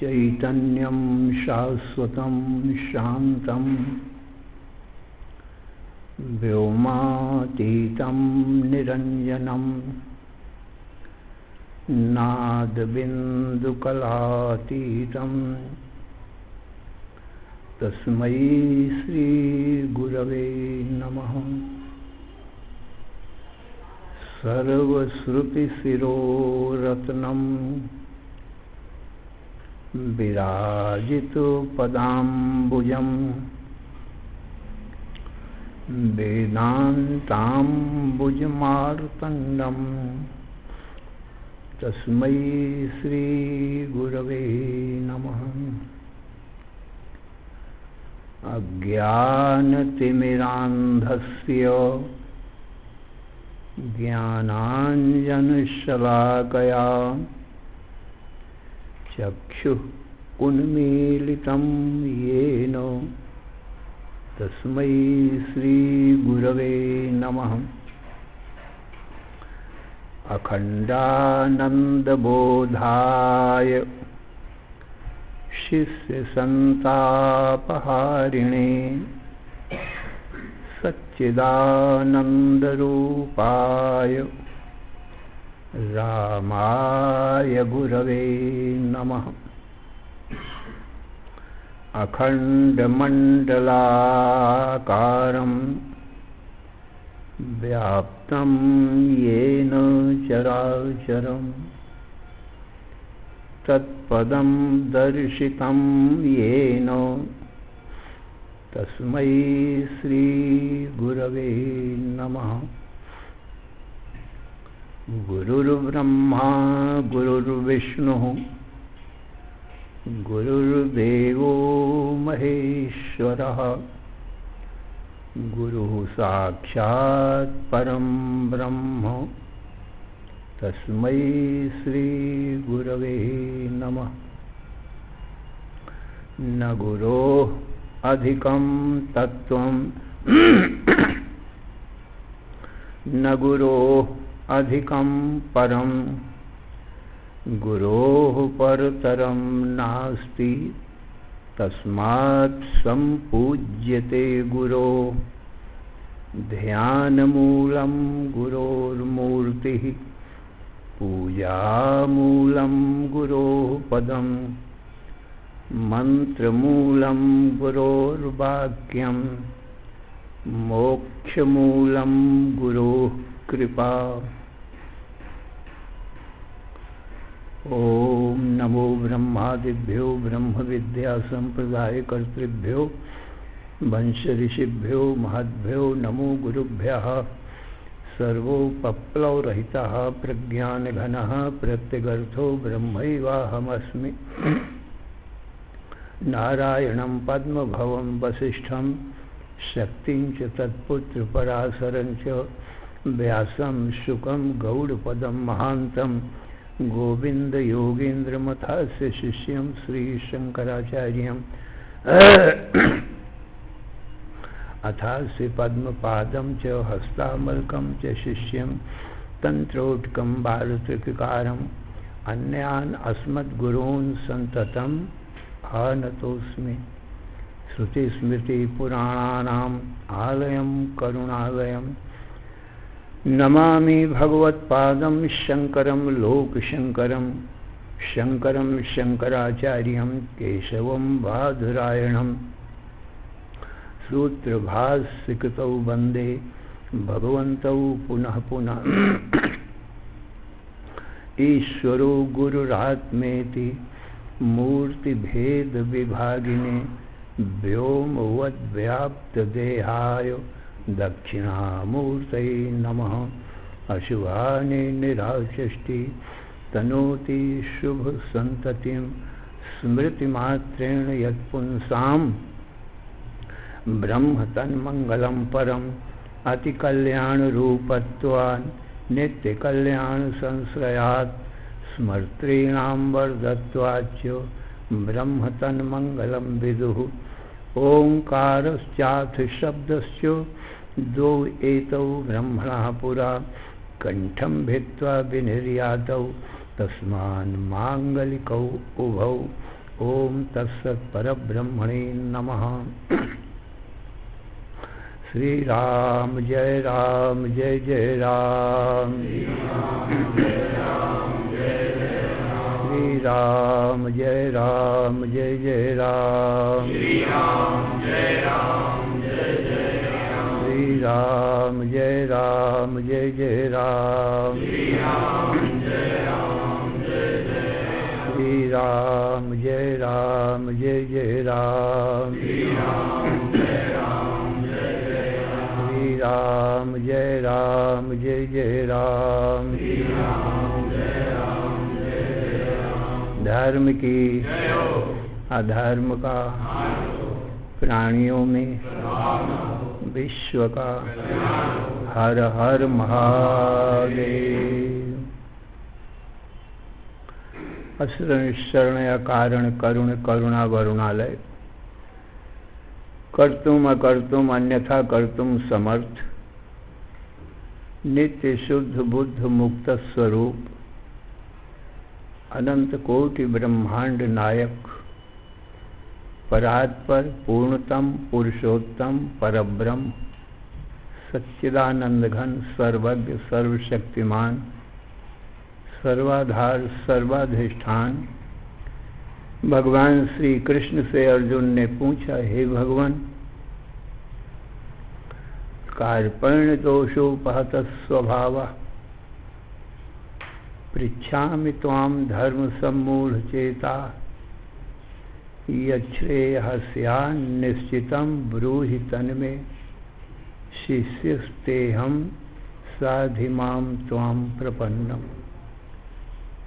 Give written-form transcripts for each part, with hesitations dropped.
चैतन्यं शाश्वतं शान्तं व्योमातीतं निरञ्जनं नादबिन्दुकलातीतं तस्मै श्रीगुरवे नमः। सर्वश्रुतिशिरोरत्नं विराजितो पदाम्बुजं वेदान्ताम्बुजमार्तण्डं तस्मै श्रीगुरवे नमः। अज्ञानतिमिरान्धस्य ज्ञानाञ्जनशलाकया चक्षुः उन्मीलितं येन तस्मै श्रीगुरवे नमः। अखण्डानन्दबोधाय शिष्यसन्तापहारिणे सच्चिदानन्दरूपाय रामाय गुरवे नमः। अखण्डमण्डलाकारं व्याप्तं येन चराचरं तत्पदं दर्शितं येन तस्मै श्रीगुरवे नमः। गुरुर्ब्रह्मा गुरुर्विष्णुः गुरुर्देवो महेश्वरः गुरुः साक्षात् परं ब्रह्म तस्मै श्रीगुरवे नमः। न गुरोः अधिकं तत्त्वं न गुरोः अधिकं परं गुरोः परतरं नास्ति तस्मात् सम्पूज्यते गुरो। ध्यानमूलं गुरोर्मूर्तिः पूजामूलं गुरोः पदं मन्त्रमूलं गुरोर्वाक्यं मोक्षमूलं गुरोः कृपा। ओम नमो ब्रह्मादिभ्यो ब्रह्म विद्या संप्रदाय कर्तृभ्यो वंश ऋषिभ्यो महद्भ्यो नमो गुरुभ्यः। सर्वोपप्लवरहितः प्रज्ञानघनः प्रत्यगर्थो ब्रह्मैवाहमस्मि। नारायणं पद्मभवं वसिष्ठं शक्तिं च तत्पुत्र पराशरं च व्यासं शुकं गौडपदं महान्तं गोविंद योगेन्द्र मथास्य शिष्यं श्री शंकराचार्यं अथास्य पद्मपादं च हस्तामलकं च शिष्यं तंत्रोटकं भारतकृकारम् अन्यान् अस्मद्गुरून् सन्ततम् आनतोऽस्मि। श्रुतिस्मृतिपुराणानाम् आलयं करुणालयं नमामि भगवत्पादं शंकरं लोकशंकरं शंकरं शंकराचार्यं केशवं बादरायणं सूत्रभाष्यकृतौ वन्दे भगवन्तौ पुनः पुनः। ईश्वरो गुरुरात्मेति मूर्तिभेदविभागिने व्योमवद्व्याप्तदेहाय दक्षिणामूर्तये नमः। अशुभानि निराचष्टि तनोति शुभ संततिं स्मृतिमात्रेण यत्पुंसाम् ब्रह्म तन्मंगलम परम अतिकल्याणरूपत्वान् नित्यकल्याणसंश्रयात् स्मर्तॄणां वर्धत्वाच्च ब्रह्म तन्मंगलम विदुः। ओंकारश्चाथ शब्दस्य द्वौ एतौ ब्रह्मणः पुरा कंठं भित्त्वा विनिर्यातौ तस्मान् मांगलिकौ उभौ। ओम तत्सत् परब्रह्मणे नमः। श्री राम जय जय राम। श्री राम जय जय राम। श्री राम जय जय राम। श्री राम जय जय राम। श्री राम जय जय राम। धर्म की अधर्म का प्राणियों में विश्व का हर हर महादेव। शरण या कारण करुण करुणा वरुणालय कर्तुम अकर्तुम अन्यथा कर्तुम समर्थ नित्य शुद्ध बुद्ध मुक्त स्वरूप अनंत कोटि ब्रह्मांड नायक परात्पर पूर्णतम पुरुषोत्तम परब्रह्म सच्चिदानंद घन सर्वज्ञ सर्वशक्तिमान सर्वाधार सर्वाधिष्ठान भगवान श्री कृष्ण से अर्जुन ने पूछा, हे भगवान, कार्पण्य दोषोपहत स्वभाव पृच्छामि त्वां धर्म सम्मूढ़ चेता यच्छ्रेयः स्यान्निश्चितं ब्रूहि तन्मे शिष्यस्तेऽहं साधिमां त्वां प्रपन्नम्।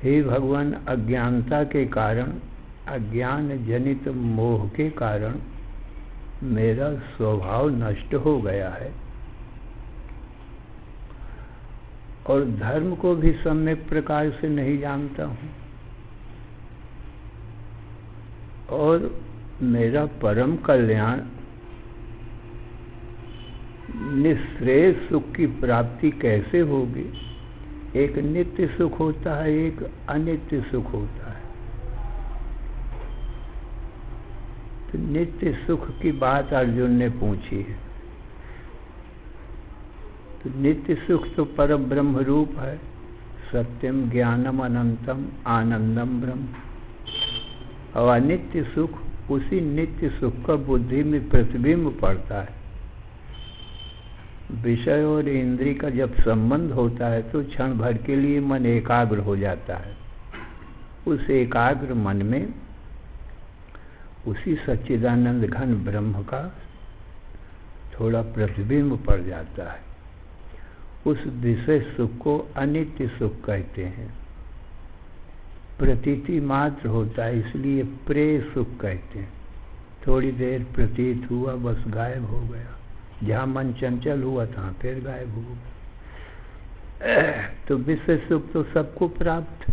हे भगवान, अज्ञानता के कारण अज्ञान जनित मोह के कारण मेरा स्वभाव नष्ट हो गया है और धर्म को भी सम्यक प्रकार से नहीं जानता हूँ और मेरा परम कल्याण निःश्रेय सुख की प्राप्ति कैसे होगी। एक नित्य सुख होता है, एक अनित्य सुख होता है। तो नित्य सुख की बात अर्जुन ने पूछी है। तो नित्य सुख तो परम ब्रह्म रूप है, सत्यम ज्ञानम अनंतम आनंदम ब्रह्म। और अनित्य सुख उसी नित्य सुख का बुद्धि में प्रतिबिंब पड़ता है। विषय और इंद्रिय का जब संबंध होता है तो क्षण भर के लिए मन एकाग्र हो जाता है। उस एकाग्र मन में उसी सच्चिदानंद घन ब्रह्म का थोड़ा प्रतिबिंब पड़ जाता है। उस विषय सुख को अनित्य सुख कहते हैं। प्रतीति मात्र होता है, इसलिए प्रेय सुख कहते हैं। थोड़ी देर प्रतीत हुआ, बस गायब हो गया। जहाँ मन चंचल हुआ तहाँ फिर गायब हो गया। तो विषय सुख तो सबको प्राप्त,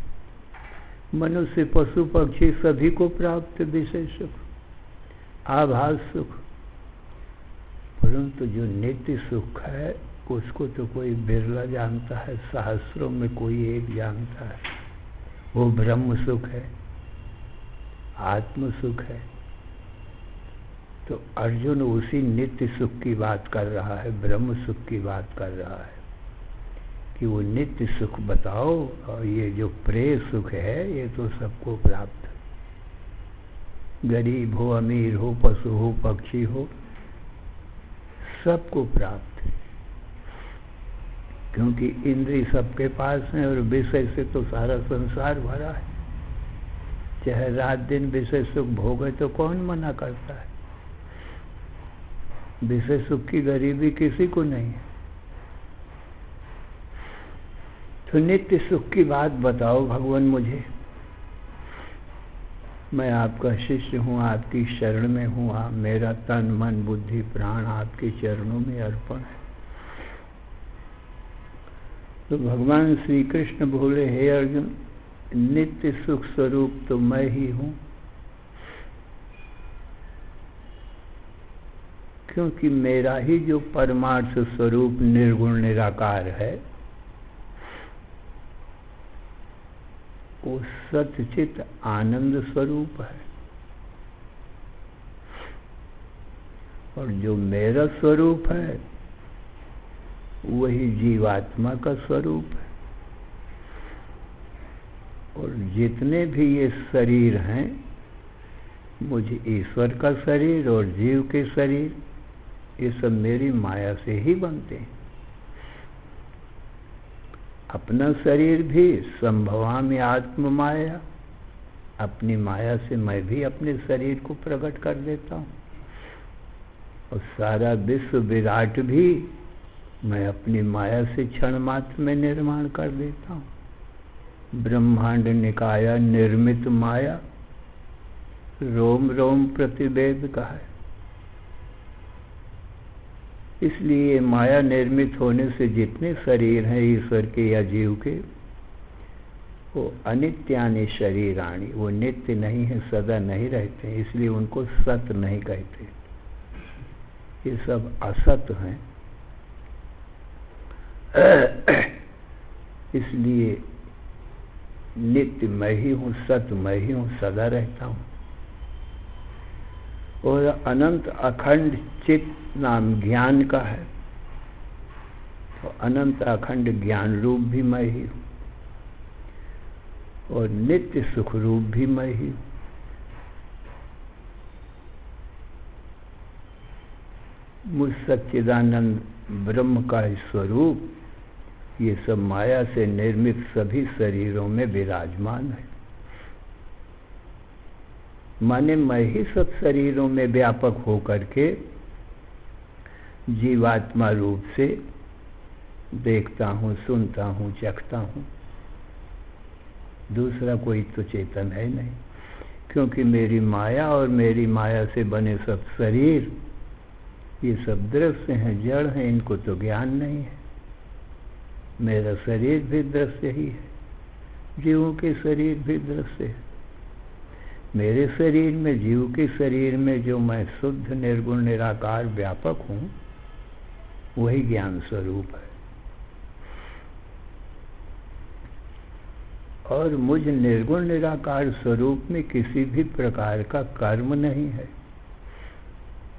मनुष्य पशु पक्षी सभी को प्राप्त विषय सुख, आभास सुख। परंतु जो नित्य सुख है उसको तो कोई बिरला जानता है, सहस्रों में कोई एक जानता है। वो ब्रह्म सुख है, आत्म सुख है। तो अर्जुन उसी नित्य सुख की बात कर रहा है, ब्रह्म सुख की बात कर रहा है कि वो नित्य सुख बताओ। और ये जो प्रेय सुख है ये तो सबको प्राप्त है, गरीब हो, अमीर हो, पशु हो, पक्षी हो, सबको प्राप्त है। क्योंकि इंद्रिय सबके पास है और विषय से तो सारा संसार भरा है। चाहे रात दिन विषय सुख भोगे तो कौन मना करता है। विषय सुख की गरीबी किसी को नहीं है। तो नित्य सुख की बात बताओ भगवान मुझे। मैं आपका शिष्य हूँ, आपकी शरण में हूँ। आप मेरा तन मन बुद्धि प्राण आपके चरणों में अर्पण है। तो भगवान श्री कृष्ण बोले, हे अर्जुन, नित्य सुख स्वरूप तो मैं ही हूँ, क्योंकि मेरा ही जो परमार्थ स्वरूप निर्गुण निराकार है वो सच्चित आनंद स्वरूप है, और जो मेरा स्वरूप है वही जीवात्मा का स्वरूप है। और जितने भी ये शरीर हैं, मुझे ईश्वर का शरीर और जीव के शरीर, ये सब मेरी माया से ही बनते हैं। अपना शरीर भी संभवामि आत्म माया, अपनी माया से मैं भी अपने शरीर को प्रकट कर देता हूँ। और सारा विश्व विराट भी मैं अपनी माया से क्षण मात्र में निर्माण कर देता हूँ। ब्रह्मांड निकाया निर्मित माया, रोम रोम प्रतिवेद का है। इसलिए माया निर्मित होने से जितने शरीर हैं ईश्वर के या जीव के, वो अनित्यानि शरीराणि, वो नित्य नहीं है, सदा नहीं रहते, इसलिए उनको सत नहीं कहते। ये सब असत हैं। इसलिए नित्य मैं ही हूँ, सत मैं ही हूँ, सदा रहता हूँ। और अनंत अखंड चित्त नाम ज्ञान का है, तो अनंत अखंड ज्ञान रूप भी मैं ही हूँ, और नित्य सुख रूप भी मैं ही हूँ। मुझ सच्चिदानंद ब्रह्म का स्वरूप ये सब माया से निर्मित सभी शरीरों में विराजमान है। माने मैं ही सब शरीरों में व्यापक होकर के जीवात्मा रूप से देखता हूँ, सुनता हूँ, चखता हूँ। दूसरा कोई तो चेतन है नहीं, क्योंकि मेरी माया और मेरी माया से बने सब शरीर ये सब दृश्य हैं, जड़ हैं, इनको तो ज्ञान नहीं है। मेरा शरीर भी दृश्य ही है, जीवों के शरीर भी दृश्य है। मेरे शरीर में, जीव के शरीर में जो मैं शुद्ध निर्गुण निराकार व्यापक हूँ, वही ज्ञान स्वरूप है। और मुझ निर्गुण निराकार स्वरूप में किसी भी प्रकार का कर्म नहीं है।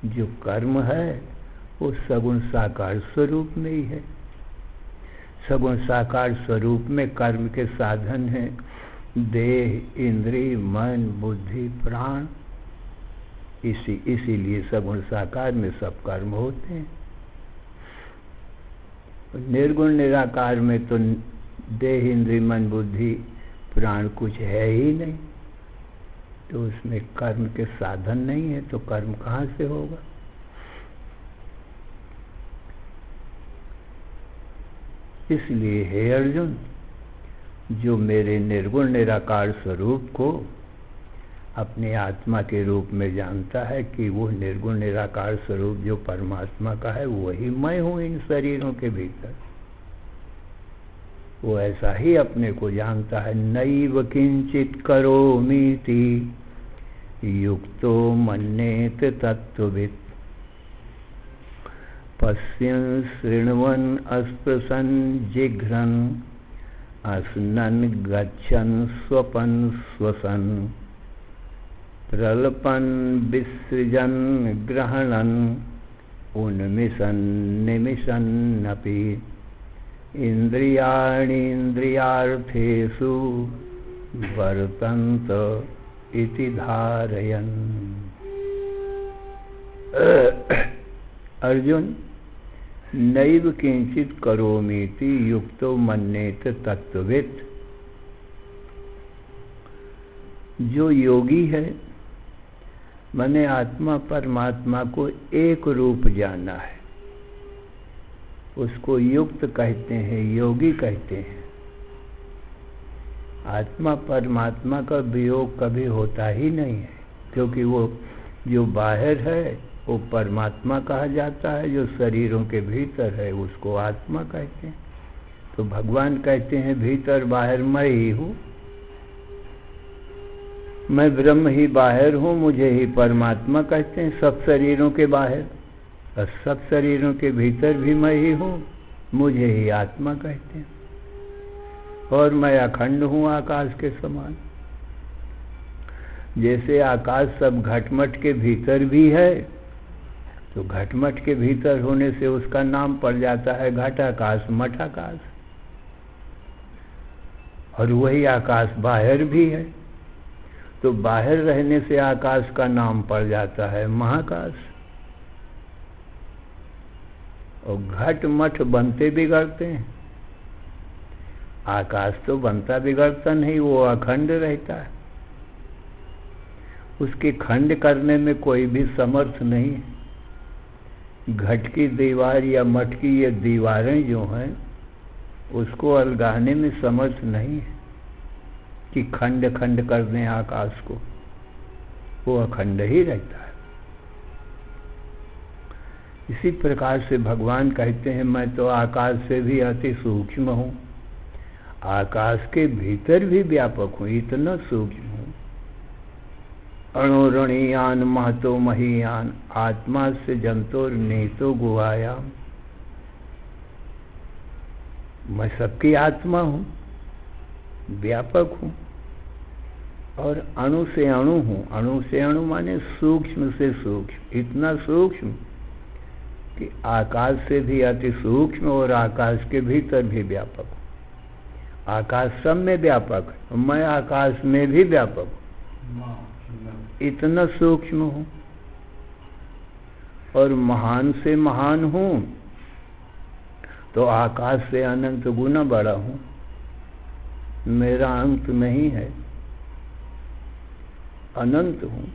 जो कर्म है वो सगुण साकार स्वरूप में ही है। सगुण साकार स्वरूप में कर्म के साधन हैं देह, इंद्रिय, मन, बुद्धि, प्राण। इसीलिए सगुण साकार में सब कर्म होते हैं। निर्गुण निराकार में तो देह, इंद्रिय, मन, बुद्धि, प्राण कुछ है ही नहीं, तो उसमें कर्म के साधन नहीं है, तो कर्म कहाँ से होगा। इसलिए हे अर्जुन, जो मेरे निर्गुण निराकार स्वरूप को अपने आत्मा के रूप में जानता है कि वो निर्गुण निराकार स्वरूप जो परमात्मा का है वही मैं हूँ इन शरीरों के भीतर, वो ऐसा ही अपने को जानता है। नैव किंचित करोमीति युक्तो मन्येत तत्त्ववित् पश्यन् शृण्वन् अस्पृशन् जिघ्रन् अस्नन् गच्छन् स्वपन् श्वसन् प्रलपन् विसृजन् ग्रहणन् उन्मिषन् निमिषन्नपि इन्द्रियाणीन्द्रियार्थेषु वर्तन्त इति धारयन्। अर्जुन, नैव किंचित करोमीति युक्तो मन्येत तत्त्ववित्। जो योगी है, माने आत्मा परमात्मा को एक रूप जाना है, उसको युक्त कहते हैं, योगी कहते हैं। आत्मा परमात्मा का वियोग कभी होता ही नहीं है, क्योंकि वो जो बाहर है वो परमात्मा कहा जाता है, जो शरीरों के भीतर है उसको आत्मा कहते हैं। तो भगवान कहते हैं भीतर बाहर मैं ही हूँ, मैं ब्रह्म ही बाहर हूँ, मुझे ही परमात्मा कहते हैं सब शरीरों के बाहर, और सब शरीरों के भीतर भी मैं ही हूँ, मुझे ही आत्मा कहते हैं। और मैं अखंड हूँ आकाश के समान। जैसे आकाश सब घटमट के भीतर भी है, तो घटमट के भीतर होने से उसका नाम पड़ जाता है घटाकाश, मठाकाश। और वही आकाश बाहर भी है, तो बाहर रहने से आकाश का नाम पड़ जाता है महाकाश। और घट मठ बनते बिगड़ते हैं, आकाश तो बनता बिगड़ता नहीं, वो अखंड रहता है, उसके खंड करने में कोई भी समर्थ नहीं है। घट की दीवार या मठ की ये दीवारें जो हैं उसको अलगाने में समर्थ नहीं है कि खंड खंड कर दें आकाश को, वो अखंड ही रहता है। इसी प्रकार से भगवान कहते हैं मैं तो आकाश से भी अति सूक्ष्म हूँ, आकाश के भीतर भी व्यापक हूँ, इतना सूक्ष्म हूँ। अणुरणीयान महतो महीयान आत्मा से जंतोर निहितो गुहायाम। मैं सबकी आत्मा हूँ, व्यापक हूँ, और अणु से अणु हूँ। अणु से अणु माने सूक्ष्म से सूक्ष्म, इतना सूक्ष्म कि आकाश से भी अति सूक्ष्म और आकाश के भीतर भी व्यापक हूँ। आकाश सब में व्यापक है, मैं आकाश में भी व्यापक हूँ, इतना सूक्ष्म हूँ। और महान से महान हूँ तो आकाश से अनंत गुना बड़ा हूँ, मेरा अंत नहीं है, अनंत हूँ।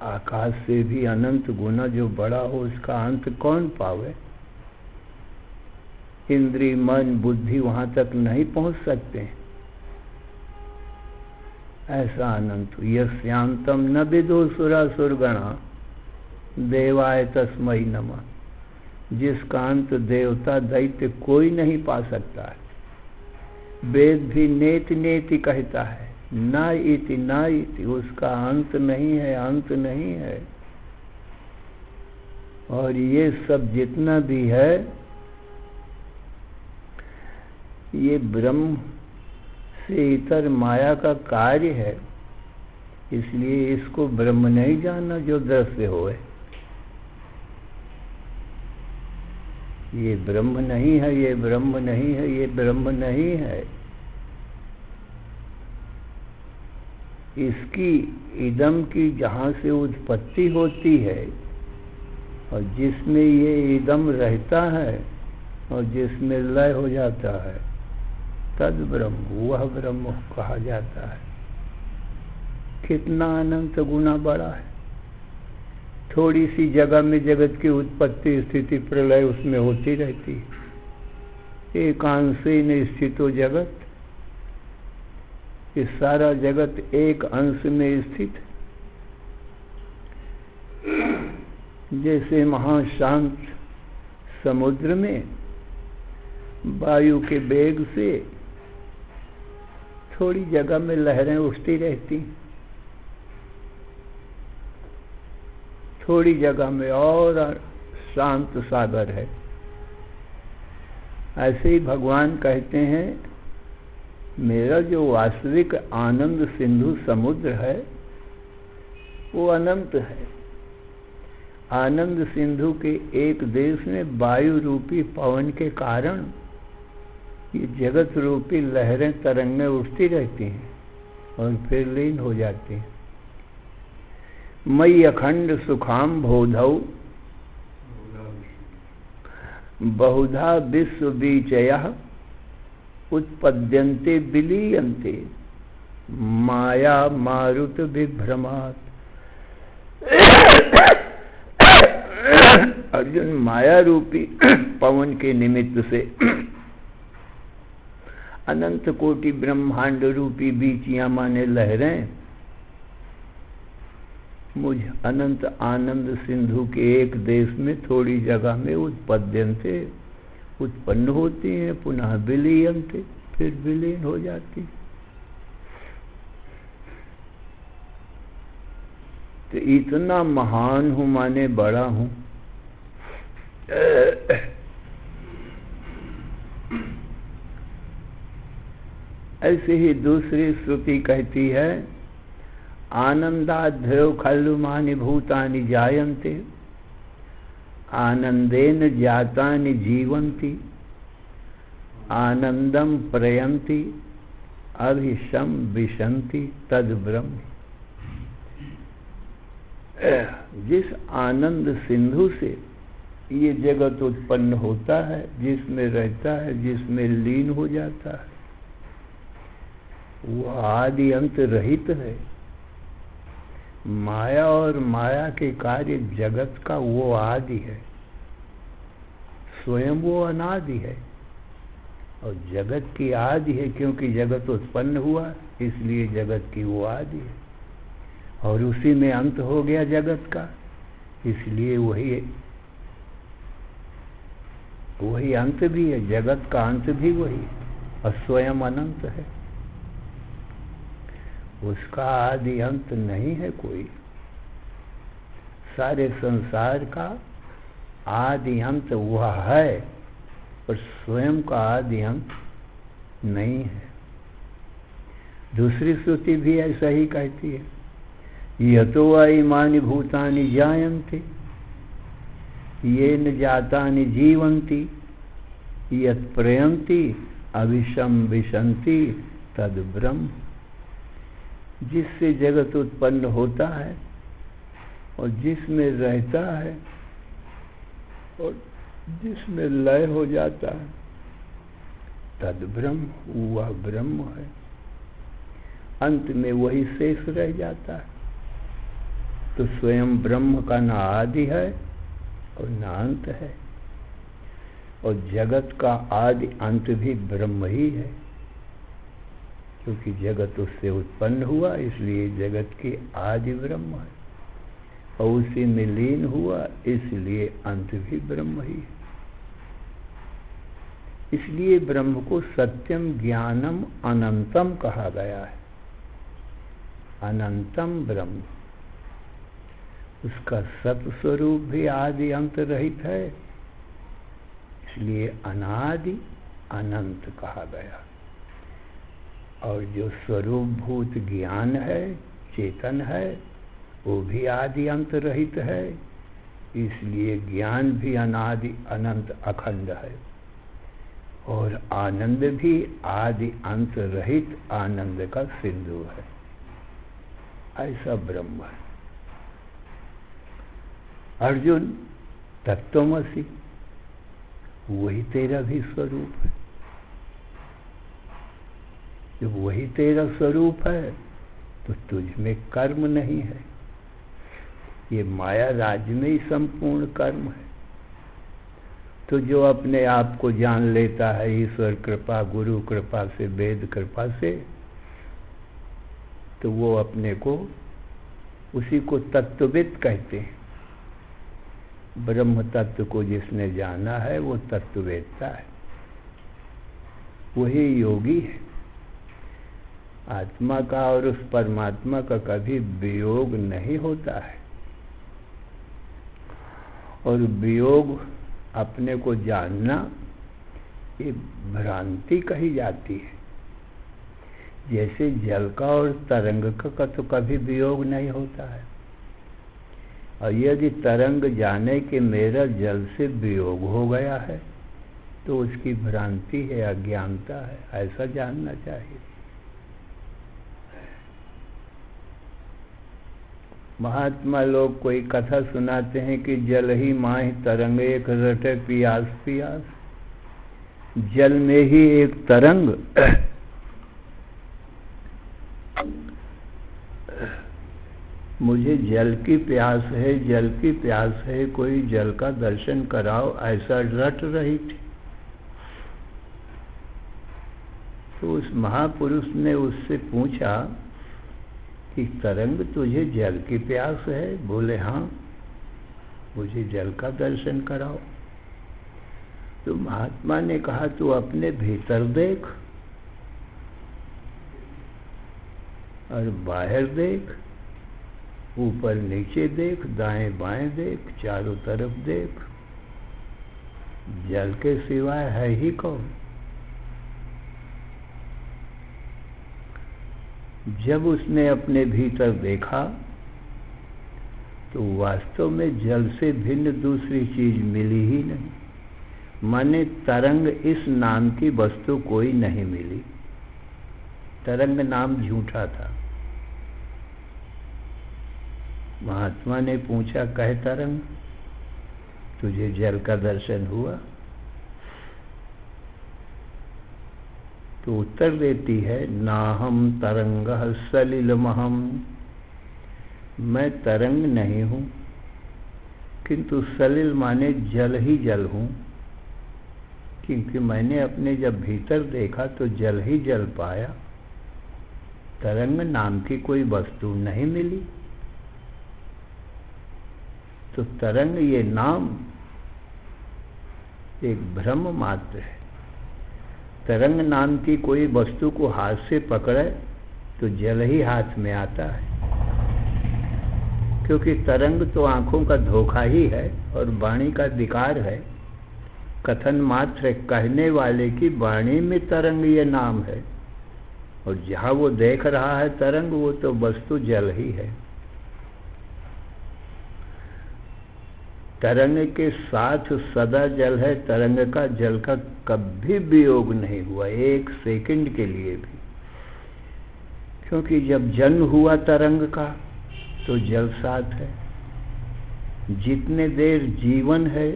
आकाश से भी अनंत गुना जो बड़ा हो उसका अंत कौन पावे। इंद्रिय मन बुद्धि वहां तक नहीं पहुंच सकते, ऐसा अनंत। यस्यांतम न विदुसुरासुरगणा देवाय तस्मै नमः। जिसका अंत देवता दैत्य कोई नहीं पा सकता है। वेद भी नेति नेति कहता है, ना इति ना इति, उसका अंत नहीं है, अंत नहीं है। और ये सब जितना भी है ये ब्रह्म से इतर माया का कार्य है, इसलिए इसको ब्रह्म नहीं जाना जो दृश्य होए। ये ब्रह्म नहीं है, ये ब्रह्म नहीं है, ये ब्रह्म नहीं है। इसकी इदम की जहाँ से उत्पत्ति होती है और जिसमें ये इदम रहता है और जिसमें लय हो जाता है तद ब्रह्म, वह ब्रह्म कहा जाता है। कितना अनंत गुना बड़ा है। थोड़ी सी जगह में जगत की उत्पत्ति स्थिति प्रलय उसमें होती रहती है। एकांशेन स्थितो जगत, ये सारा जगत एक अंश में स्थित है। जैसे महाशांत समुद्र में वायु के वेग से थोड़ी जगह में लहरें उठती रहती, थोड़ी जगह में और शांत सागर है। ऐसे ही भगवान कहते हैं मेरा जो वास्तविक आनंद सिंधु समुद्र है वो अनंत है। आनंद सिंधु के एक देश में वायु रूपी पवन के कारण ये जगत रूपी लहरें तरंगें उठती रहती हैं और फिर लीन हो जाती हैं। मयि अखंड सुखाम बोधौ बहुधा विश्व बीचयः उत्पद्यन्ते विलीयन्ते माया मारुत विभ्रमात्। अर्जुन, माया रूपी पवन के निमित्त से अनंत कोटि ब्रह्मांड रूपी बीचियां माने लहरें मुझ अनंत आनंद सिंधु के एक देश में थोड़ी जगह में उत्पद्यन्ते उत्पन्न होती हैं, पुनः विलीयन्ते फिर विलीन हो जाती। तो इतना महान हूं माने बड़ा हूं। ऐसे ही दूसरी श्रुति कहती है, आनंदाध्यो खल्लु मानि भूतानि जायन्ते आनंदेन जातानि जीवन्ति आनंदम प्रयन्ति अभिशम विशन्ति तद ब्रह्म। जिस आनंद सिंधु से ये जगत उत्पन्न होता है, जिसमें रहता है, जिसमें लीन हो जाता है, वो आदि अंत रहित है। माया और माया के कार्य जगत का वो आदि है, स्वयं वो अनादि है और जगत की आदि है, क्योंकि जगत उत्पन्न हुआ इसलिए जगत की वो आदि है और उसी में अंत हो गया जगत का, इसलिए वही अंत भी है, जगत का अंत भी वही और स्वयं अनंत है। उसका आदि अंत नहीं है कोई। सारे संसार का आदि अंत वह है पर स्वयं का आदि अंत नहीं है। दूसरी श्रुति भी ऐसा ही कहती है, यतो इमानि भूतानि जायन्ते येन जातानि जीवन्ति यत् प्रयन्ति अभिशम विशन्ति तद ब्रह्म। जिससे जगत उत्पन्न होता है और जिसमें रहता है और जिसमें लय हो जाता है तद ब्रह्म, वह ब्रह्म है। अंत में वही शेष रह जाता है। तो स्वयं ब्रह्म का न आदि है और न अंत है और जगत का आदि अंत भी ब्रह्म ही है, क्योंकि जगत उससे उत्पन्न हुआ इसलिए जगत के आदि ब्रह्म है और उसी में लीन हुआ इसलिए अंत भी ब्रह्म ही है। इसलिए ब्रह्म को सत्यम ज्ञानम अनंतम कहा गया है। अनंतम ब्रह्म, उसका सत्य स्वरूप भी आदि अंत रहित है, इसलिए अनादि अनंत कहा गया। और जो स्वरूप भूत ज्ञान है, चेतन है, वो भी आदि अंत रहित है, इसलिए ज्ञान भी अनादि अनंत अखंड है और आनंद भी आदि अंत रहित आनंद का सिंधु है। ऐसा ब्रह्म है। अर्जुन तत्त्वमसि, वही तेरा भी स्वरूप है। जब वही तेरा स्वरूप है तो तुझ में कर्म नहीं है। ये माया राज्य में ही संपूर्ण कर्म है। तो जो अपने आप को जान लेता है ईश्वर कृपा, गुरु कृपा से, वेद कृपा से, तो वो अपने को उसी को तत्वविद कहते हैं। ब्रह्म तत्व को जिसने जाना है वो तत्ववेत्ता है, वही योगी है। आत्मा का और उस परमात्मा का कभी वियोग नहीं होता है और वियोग अपने को जानना ये भ्रांति कही जाती है। जैसे जल का और तरंग का तो कभी वियोग नहीं होता है और यदि तरंग जाने के मेरा जल से वियोग हो गया है तो उसकी भ्रांति है, अज्ञानता है, ऐसा जानना चाहिए। महात्मा लोग कोई कथा सुनाते हैं कि जल ही माहि तरंग एक रटे पियास पियास। जल में ही एक तरंग मुझे जल की प्यास है, जल की प्यास है, कोई जल का दर्शन कराओ, ऐसा रट रही थी। तो उस महापुरुष ने उससे पूछा कि तरंग तुझे जल की प्यास है? बोले हाँ, मुझे जल का दर्शन कराओ। तो महात्मा ने कहा तू अपने भीतर देख और बाहर देख, ऊपर नीचे देख, दाएं बाएं देख, चारों तरफ देख, जल के सिवाय है ही कौन? जब उसने अपने भीतर देखा तो वास्तव में जल से भिन्न दूसरी चीज मिली ही नहीं। माने तरंग इस नाम की वस्तु कोई नहीं मिली। तरंग नाम झूठा था। महात्मा ने पूछा, कह तरंग तुझे जल का दर्शन हुआ? तो उत्तर देती है, नाहम तरंगः सलिलमहम, मैं तरंग नहीं हूं, किंतु सलिल माने जल ही जल हूं, क्योंकि मैंने अपने जब भीतर देखा तो जल ही जल पाया। तरंग नाम की कोई वस्तु नहीं मिली। तो तरंग ये नाम एक भ्रम मात्र है। तरंग नाम की कोई वस्तु को हाथ से पकड़े तो जल ही हाथ में आता है, क्योंकि तरंग तो आंखों का धोखा ही है और वाणी का विकार है। कथन मात्र, कहने वाले की वाणी में तरंग ये नाम है, और जहाँ वो देख रहा है तरंग, वो तो वस्तु जल ही है। तरंग के साथ सदा जल है। तरंग का जल का कभी वियोग नहीं हुआ, एक सेकंड के लिए भी। क्योंकि जब जन्म हुआ तरंग का तो जल साथ है। जितने देर जीवन है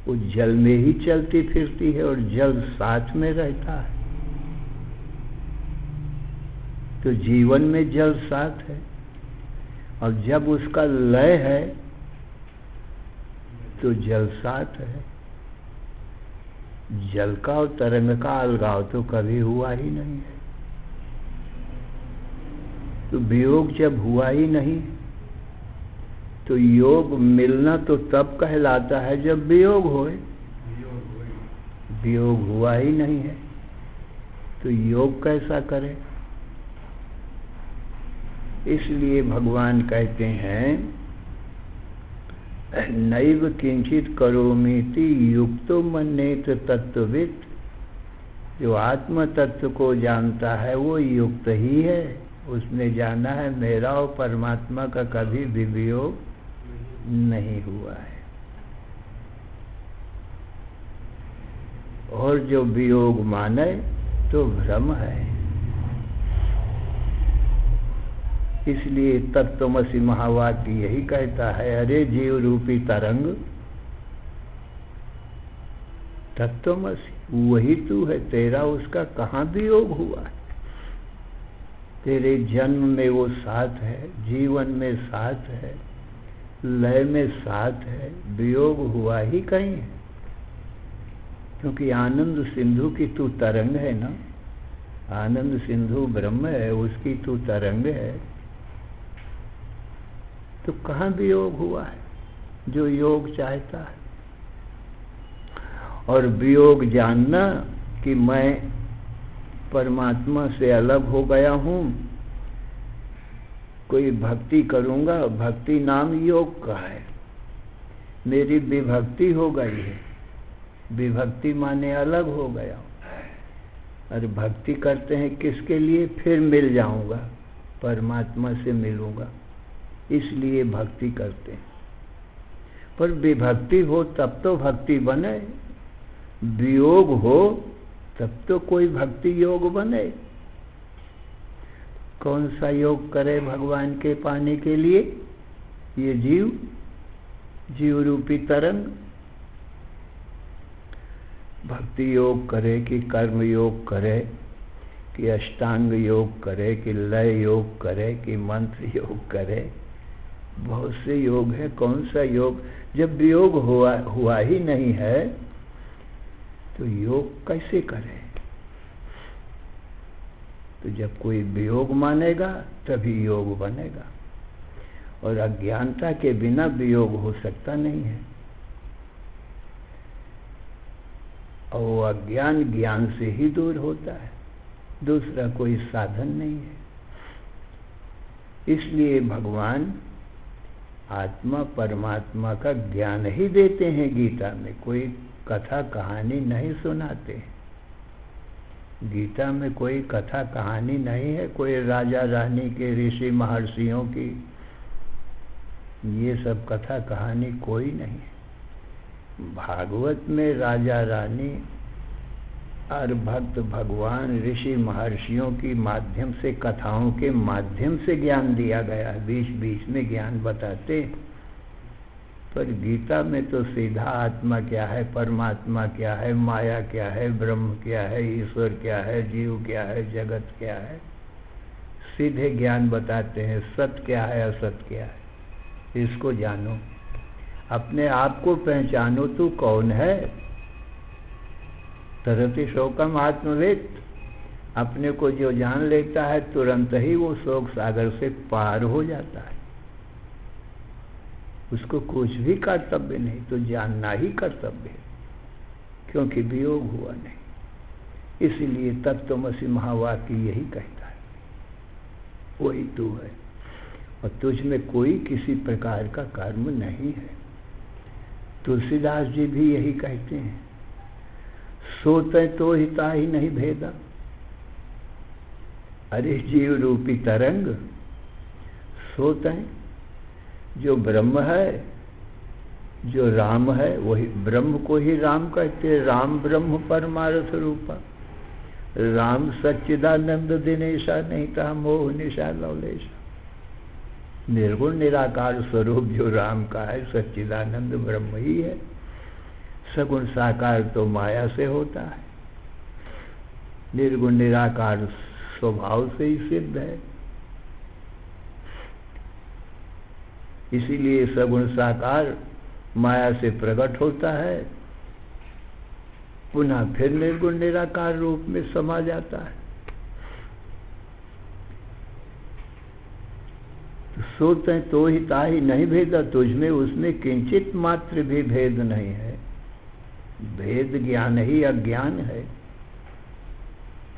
वो जल में ही चलती फिरती है और जल साथ में रहता है। तो जीवन में जल साथ है, और जब उसका लय है तो जल साथ है। जल का और तरंग का अलगाव तो कभी हुआ ही नहीं है। तो वियोग जब हुआ ही नहीं तो योग मिलना तो तब कहलाता है जब वियोग होए। वियोग हुआ ही नहीं है तो योग कैसा करे? इसलिए भगवान कहते हैं, नैव किंचित करोमीति युक्तो मन्येत तत्ववित्। जो आत्म तत्व को जानता है वो युक्त ही है। उसने जाना है मेरा और परमात्मा का कभी भी वियोग नहीं हुआ है। और जो वियोग माने तो भ्रम है। इसलिए तत्त्वमसि महावाक्य यही कहता है, अरे जीव रूपी तरंग, तत्त्वमसि वही तू है, तेरा उसका कहाँ वियोग हुआ है? तेरे जन्म में वो साथ है, जीवन में साथ है, लय में साथ है, वियोग हुआ ही कहीं है। क्योंकि आनंद सिंधु की तू तरंग है ना। आनंद सिंधु ब्रह्म है, उसकी तू तरंग है, तो कहाँ वियोग हुआ है? जो योग चाहता है। और वियोग जानना कि मैं परमात्मा से अलग हो गया हूँ, कोई भक्ति करूँगा, भक्ति नाम योग का है, मेरी विभक्ति हो गई है। विभक्ति माने अलग हो गया। और भक्ति करते हैं किसके लिए? फिर मिल जाऊँगा, परमात्मा से मिलूँगा, इसलिए भक्ति करते हैं। पर विभक्ति हो तब तो भक्ति बने, वियोग हो तब तो कोई भक्ति योग बने। कौन सा योग करे भगवान के पाने के लिए? ये जीव रूपी तरंग भक्ति योग करे कि कर्म योग करे कि अष्टांग योग करे कि लय योग करे कि मंत्र योग करे? बहुत से योग है। कौन सा योग? जब वियोग हुआ ही नहीं है तो योग कैसे करे? तो जब कोई वियोग मानेगा तभी योग बनेगा, और अज्ञानता के बिना वियोग हो सकता नहीं है। और वो अज्ञान ज्ञान से ही दूर होता है, दूसरा कोई साधन नहीं है। इसलिए भगवान आत्मा परमात्मा का ज्ञान ही देते हैं गीता में, कोई कथा कहानी नहीं सुनाते। गीता में कोई कथा कहानी नहीं है, कोई राजा रानी के, ऋषि महर्षियों की, ये सब कथा कहानी कोई नहीं है। भागवत में राजा रानी और भक्त भगवान ऋषि महर्षियों की माध्यम से, कथाओं के माध्यम से ज्ञान दिया गया, बीच बीच में ज्ञान बताते। पर गीता में तो सीधा आत्मा क्या है, परमात्मा क्या है, माया क्या है, ब्रह्म क्या है, ईश्वर क्या है, जीव क्या है, जगत क्या है, सीधे ज्ञान बताते हैं। सत्य क्या है, असत्य क्या है, इसको जानो, अपने आप को पहचानो, तू कौन है। तरति शोकम आत्मवेद, अपने को जो जान लेता है तुरंत ही वो शोक सागर से पार हो जाता है। उसको कुछ भी कर्तव्य नहीं, तो जानना ही कर्तव्य है, क्योंकि वियोग हुआ नहीं। इसलिए तत्त्वमसि महावाक्य यही कहता है, वही तू है, और तुझ में कोई किसी प्रकार का कर्म नहीं है। तुलसीदास जी भी यही कहते हैं, सोते तो हिता ही नहीं भेदा। अरे जीव रूपी तरंग, सोते जो ब्रह्म है, जो राम है, वही ब्रह्म को ही राम कहते हैं। राम ब्रह्म परमार्थ रूपा, राम सच्चिदानंद दिनेशा, नहीं था मोह निशा लवलेशा। निर्गुण निराकार स्वरूप जो राम का है, सच्चिदानंद ब्रह्म ही है। सगुण साकार तो माया से होता है, निर्गुण निराकार स्वभाव से ही सिद्ध है। इसीलिए सगुण साकार माया से प्रकट होता है, पुनः फिर निर्गुण निराकार रूप में समा जाता है। सोते तो ही ताही नहीं भेदा, तुझमें उसमें किंचित मात्र भी भेद नहीं है। भेद ज्ञान ही अज्ञान है।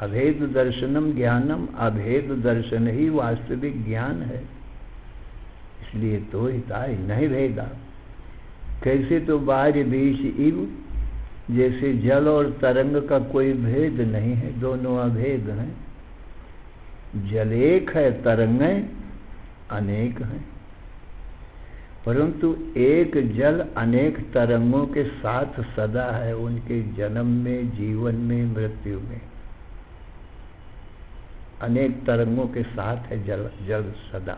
अभेद दर्शनम ज्ञानम, अभेद दर्शन ही वास्तविक ज्ञान है। इसलिए तो हिताय नहीं भेदा। कैसे, तो बाहर बीच इव, जैसे जल और तरंग का कोई भेद नहीं है, दोनों अभेद हैं। जल एक है, तरंगें अनेक हैं, परंतु एक जल अनेक तरंगों के साथ सदा है, उनके जन्म में, जीवन में, मृत्यु में। अनेक तरंगों के साथ है जल सदा,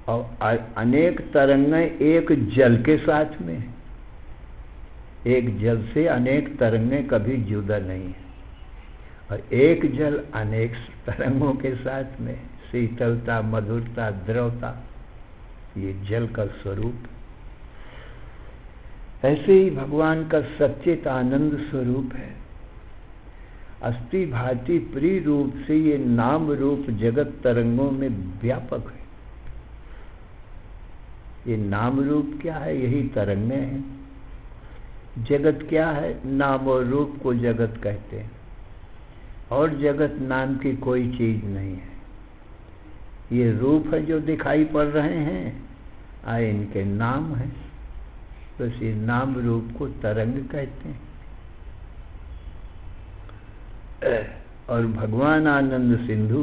और अनेक तरंगें एक जल के साथ में। एक जल से अनेक तरंगें कभी जुदा नहीं है, और एक जल अनेक तरंगों के साथ में। शीतलता, मधुरता, द्रवता, ये जल का स्वरूप। ऐसे ही भगवान का सच्चित आनंद स्वरूप है। अस्थि भांति प्रिय रूप से ये नाम रूप जगत तरंगों में व्यापक है। ये नाम रूप क्या है? यही तरंगें हैं। जगत क्या है? नाम और रूप को जगत कहते हैं, और जगत नाम की कोई चीज नहीं है। ये रूप है जो दिखाई पड़ रहे हैं, इनके नाम है। बस ये नाम रूप को तरंग कहते हैं। और भगवान आनंद सिंधु,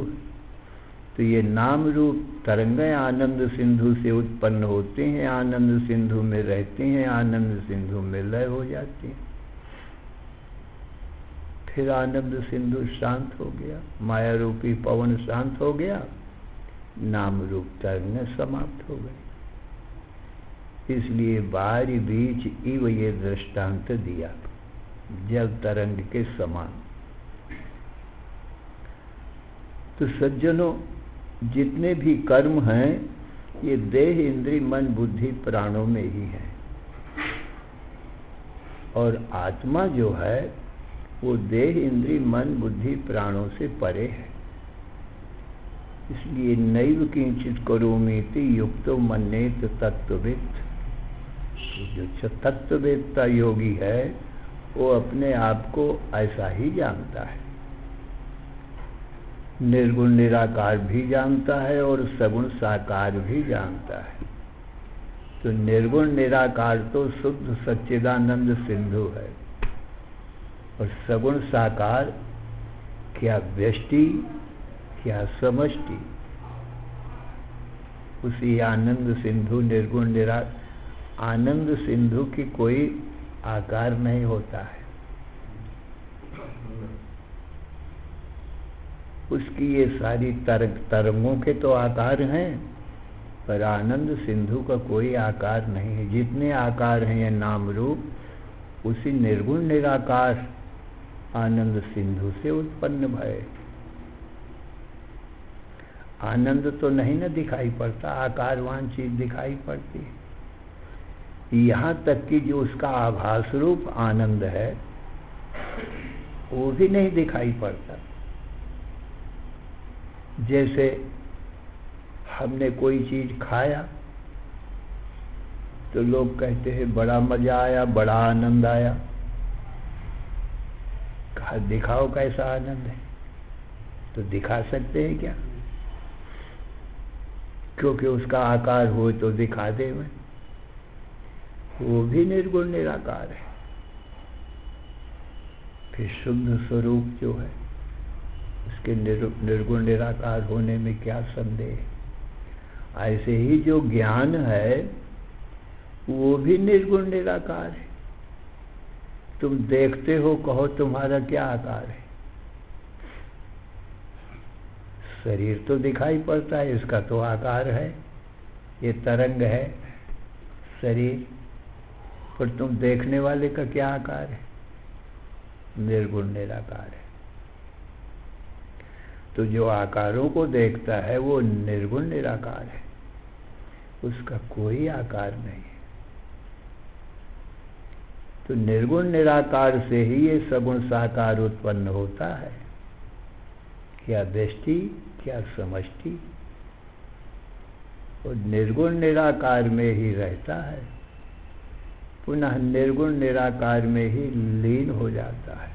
तो ये नाम रूप तरंगें आनंद सिंधु से उत्पन्न होते हैं, आनंद सिंधु में रहते हैं, आनंद सिंधु में लय हो जाती हैं। फिर आनंद सिंधु शांत हो गया, माया रूपी पवन शांत हो गया, नाम रूप तरंगें समाप्त हो गई। इसलिए बारी बीच इव ये दृष्टांत दिया, जल तरंग के समान। तो सज्जनों, जितने भी कर्म हैं ये देह, इंद्रिय, मन, बुद्धि, प्राणों में ही है। और आत्मा जो है वो देह, इंद्रिय, मन, बुद्धि, प्राणों से परे है। इसलिए नैव किंचित करोमीति युक्तो मन्येत तत्ववित्। तो जो तत्ववेत्ता योगी है वो अपने आप को ऐसा ही जानता है, निर्गुण निराकार भी जानता है और सगुण साकार भी जानता है। तो निर्गुण निराकार तो शुद्ध सच्चिदानंद सिंधु है, और सगुण साकार क्या व्यष्टि क्या समष्टि, उसी आनंद सिंधु निर्गुण आनंद सिंधु की कोई आकार नहीं होता है। उसकी ये सारी तरंगों के तो आकार हैं, पर आनंद सिंधु का कोई आकार नहीं है। जितने आकार हैं ये नाम रूप, उसी निर्गुण निराकार आनंद सिंधु से उत्पन्न भय। आनंद तो नहीं ना दिखाई पड़ता, आकारवान चीज दिखाई पड़ती है। यहाँ तक कि जो उसका आभास रूप आनंद है वो भी नहीं दिखाई पड़ता। जैसे हमने कोई चीज खाया तो लोग कहते हैं बड़ा मजा आया, बड़ा आनंद आया। कहा दिखाओ कैसा आनंद है, तो दिखा सकते हैं क्या? क्योंकि उसका आकार हो तो दिखा दे मैं। वो भी निर्गुण निराकार है। फिर शुद्ध स्वरूप जो है उसके निर्गुण निराकार होने में क्या संदेह। ऐसे ही जो ज्ञान है वो भी निर्गुण निराकार है। तुम देखते हो, कहो तुम्हारा क्या आकार है? शरीर तो दिखाई पड़ता है, इसका तो आकार है, ये तरंग है शरीर, पर तुम देखने वाले का क्या आकार है? निर्गुण निराकार है। तो जो आकारों को देखता है वो निर्गुण निराकार है, उसका कोई आकार नहीं है। तो निर्गुण निराकार से ही ये सगुण साकार उत्पन्न होता है। क्या व्यष्टि क्या समष्टि, और निर्गुण निराकार में ही रहता है, पुनः निर्गुण निराकार में ही लीन हो जाता है।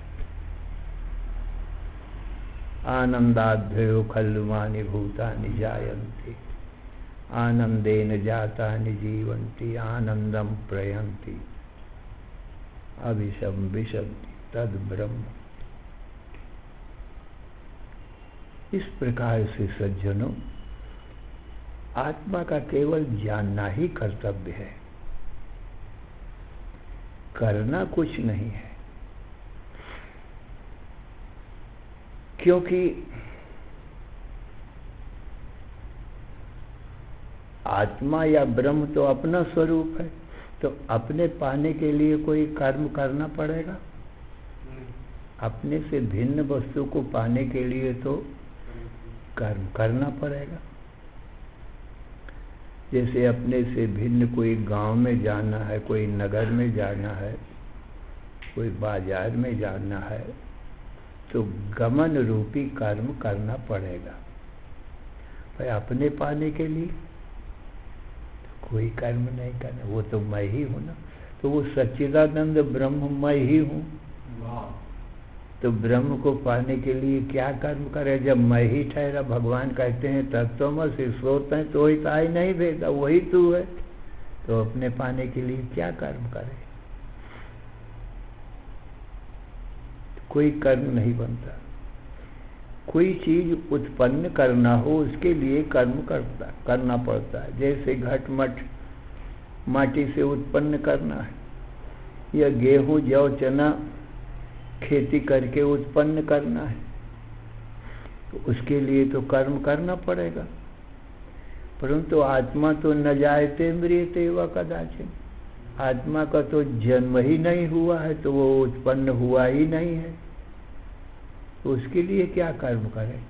आनंदाभ्यो खल्वानि भूतानि जायन्ति, आनंदेन जातानि जीवन्ति, आनंदम प्रयन्ति, अभिशम विशन्ति तद ब्रह्म। इस प्रकार से सज्जनों, आत्मा का केवल जानना ही कर्तव्य है, करना कुछ नहीं है। क्योंकि आत्मा या ब्रह्म तो अपना स्वरूप है, तो अपने पाने के लिए कोई कर्म करना पड़ेगा। अपने से भिन्न वस्तु को पाने के लिए तो कर्म करना पड़ेगा। जैसे अपने से भिन्न कोई गांव में जाना है, कोई नगर में जाना है, कोई बाजार में जाना है, तो गमन रूपी कर्म करना पड़ेगा। भाई अपने पाने के लिए तो कोई कर्म नहीं करना, वो तो मैं ही हूँ ना। तो वो सच्चिदानंद ब्रह्म मैं ही हूँ, तो ब्रह्म को पाने के लिए क्या कर्म करे? जब मैं ही ठहरा, भगवान कहते हैं तत्त्वमसि, श्रोत है तो ही ताई नहीं भेदा, वही तू है, तो अपने पाने के लिए क्या कर्म करे? कोई कर्म नहीं बनता। कोई चीज उत्पन्न करना हो उसके लिए कर्म करना पड़ता है। जैसे घट मठ माटी से उत्पन्न करना है, या गेहूं जौ चना खेती करके उत्पन्न करना है, तो उसके लिए तो कर्म करना पड़ेगा। परंतु आत्मा तो न जायते म्रियते व कदाचिन, आत्मा का तो जन्म ही नहीं हुआ है, तो वो उत्पन्न हुआ ही नहीं है, तो उसके लिए क्या कर्म करें?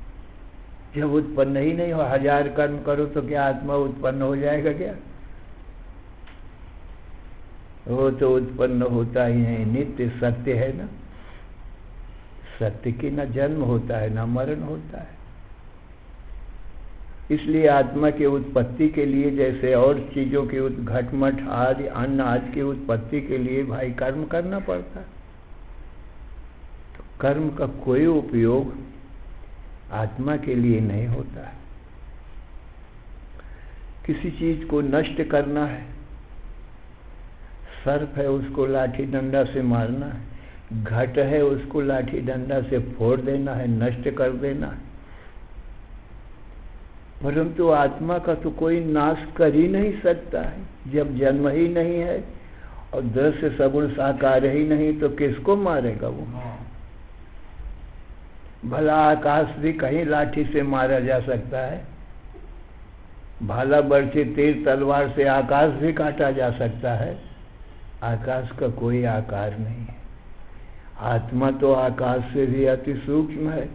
जब उत्पन्न ही नहीं हो, 1000 कर्म करो तो क्या आत्मा उत्पन्न हो जाएगा क्या? वो तो उत्पन्न होता ही नहीं, नित्य सत्य है ना। सत्य की न जन्म होता है न मरण होता है। इसलिए आत्मा की उत्पत्ति के लिए जैसे और चीज़ों की घटमट आदि अन्न आदि की उत्पत्ति के लिए भाई कर्म करना पड़ता है। तो कर्म का कोई उपयोग आत्मा के लिए नहीं होता है। किसी चीज को नष्ट करना है, सर्प है उसको लाठी डंडा से मारना है, घट है उसको लाठी डंडा से फोड़ देना है, नष्ट कर देना है। परंतु आत्मा का तो कोई नाश कर ही नहीं सकता है। जब जन्म ही नहीं है और दृश्य सगुण साकार ही नहीं तो किसको मारेगा वो? भला आकाश भी कहीं लाठी से मारा जा सकता है, भाला बर्छी तीर तलवार से आकाश भी काटा जा सकता है। आकाश का कोई आकार नहीं है। आत्मा तो आकाश से भी अति सूक्ष्म है।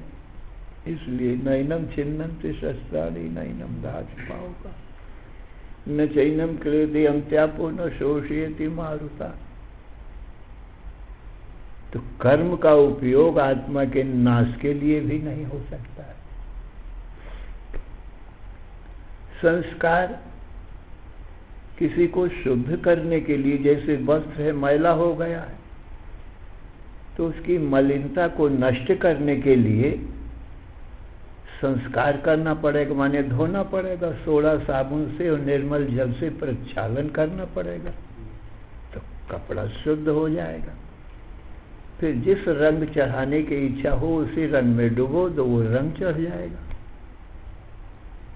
इसलिए नैनम छिन्नन्ति शस्त्राणि नैनम दाच पाओगा न चैनम क्लेदि अंत्यापो न शोषयति मारुता। तो कर्म का उपयोग आत्मा के नाश के लिए भी नहीं हो सकता है। संस्कार किसी को शुद्ध करने के लिए, जैसे वस्त्र है मैला हो गया है तो उसकी मलिनता को नष्ट करने के लिए संस्कार करना पड़ेगा, माने धोना पड़ेगा, सोडा साबुन से और निर्मल जल से प्रक्षालन करना पड़ेगा तो कपड़ा शुद्ध हो जाएगा। फिर जिस रंग चढ़ाने की इच्छा हो उसी रंग में डुबो तो वो रंग चढ़ जाएगा।